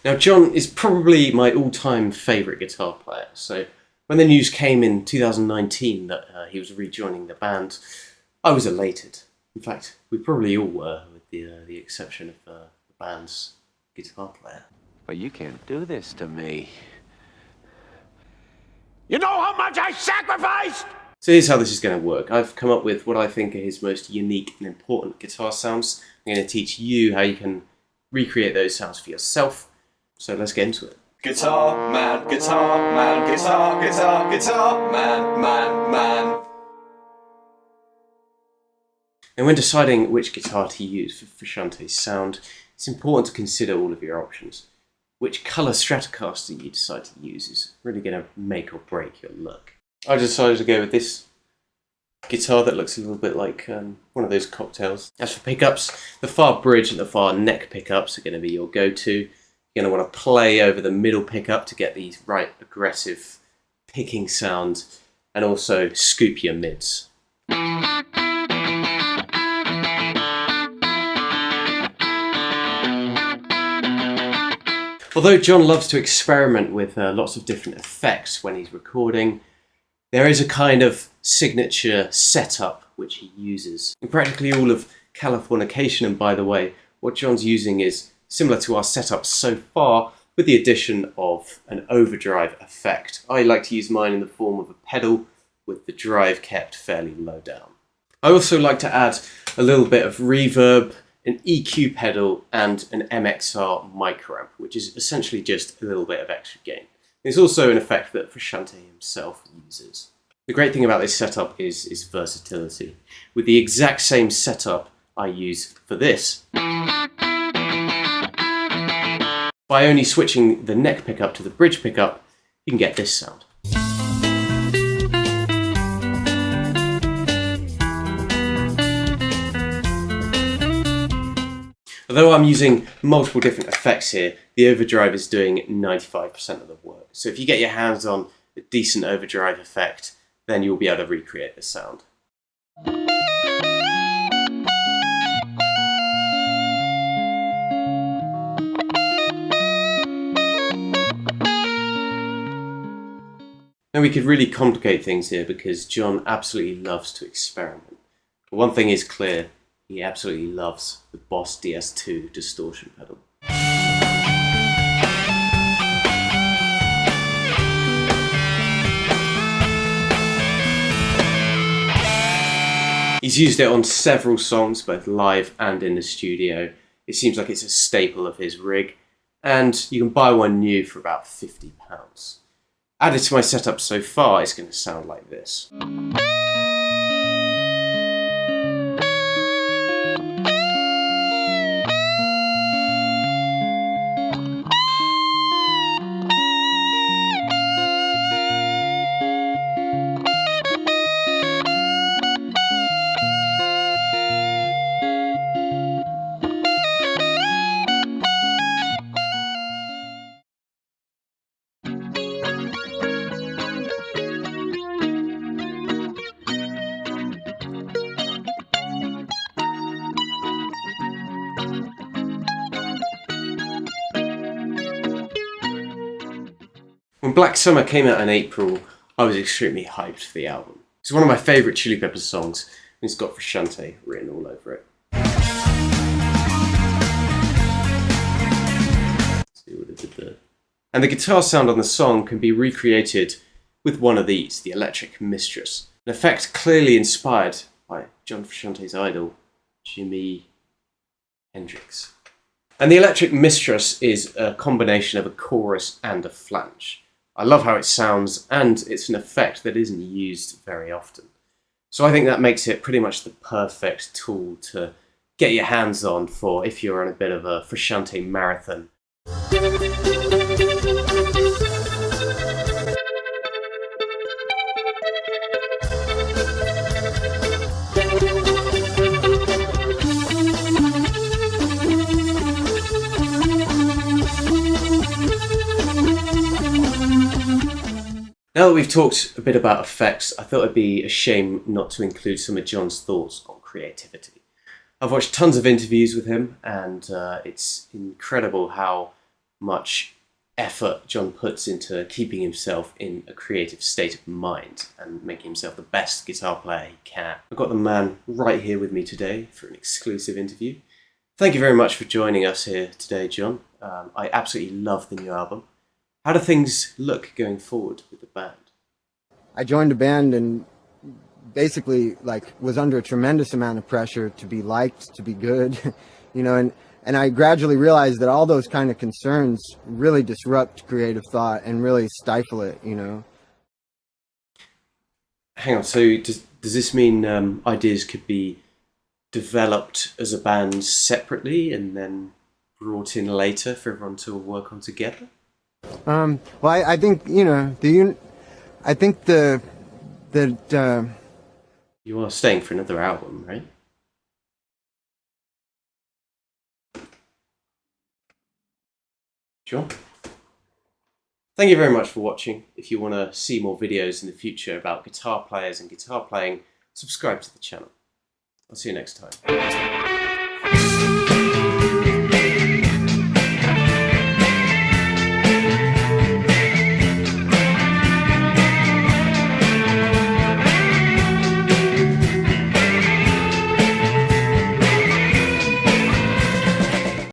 Now, John is probably my all-time favourite guitar player, so when the news came in 2019 that he was rejoining the band, I was elated. In fact, we probably all were, with the exception of the band's guitar player. But you can't do this to me. You know how much I sacrificed? So here's how this is going to work. I've come up with what I think are his most unique and important guitar sounds. I'm going to teach you how you can recreate those sounds for yourself. So let's get into it. Guitar man, guitar man, guitar, guitar, guitar man, man, man. And when deciding which guitar to use for Frusciante's sound, it's important to consider all of your options. Which colour Stratocaster you decide to use is really going to make or break your look. I decided to go with this guitar that looks a little bit like one of those cocktails. As for pickups, the far bridge and the far neck pickups are going to be your go-to. You're going to want to play over the middle pickup to get these right aggressive picking sound, and also scoop your mids. Although John loves to experiment with lots of different effects when he's recording, there is a kind of signature setup which he uses. In practically all of Californication, and by the way, what John's using is similar to our setup so far, with the addition of an overdrive effect. I like to use mine in the form of a pedal with the drive kept fairly low down. I also like to add a little bit of reverb, an EQ pedal, and an MXR Micro Amp, which is essentially just a little bit of extra gain. It's also an effect that Frusciante himself uses. The great thing about this setup is versatility. With the exact same setup I use for this, by only switching the neck pickup to the bridge pickup, you can get this sound. Although I'm using multiple different effects here, the overdrive is doing 95% of the work. So if you get your hands on a decent overdrive effect, then you'll be able to recreate the sound. Now we could really complicate things here because John absolutely loves to experiment. But one thing is clear, he absolutely loves the Boss DS2 distortion pedal. He's used it on several songs, both live and in the studio. It seems like it's a staple of his rig, and you can buy one new for about £50. Added to my setup so far, it's going to sound like this. When Black Summer came out in April, I was extremely hyped for the album. It's one of my favourite Chili Peppers songs, and it's got Frusciante written all over it. Let's see what it did there. And the guitar sound on the song can be recreated with one of these, the Electric Mistress, an effect clearly inspired by John Frusciante's idol, Jimi Hendrix. And the Electric Mistress is a combination of a chorus and a flange. I love how it sounds, and it's an effect that isn't used very often. So I think that makes it pretty much the perfect tool to get your hands on for if you're on a bit of a Frusciante marathon. Now that we've talked a bit about effects, I thought it'd be a shame not to include some of John's thoughts on creativity. I've watched tons of interviews with him, and it's incredible how much effort John puts into keeping himself in a creative state of mind and making himself the best guitar player he can. I've got the man right here with me today for an exclusive interview. Thank you very much for joining us here today, John. I absolutely love the new album. How do things look going forward with the band? I joined a band and basically was under a tremendous amount of pressure to be liked, to be good, and I gradually realized that all those kind of concerns really disrupt creative thought and really stifle it, Hang on, so does this mean ideas could be developed as a band separately and then brought in later for everyone to work on together? Well, I think, I think that you are staying for another album, right? Sure. Thank you very much for watching. If you want to see more videos in the future about guitar players and guitar playing, subscribe to the channel. I'll see you next time.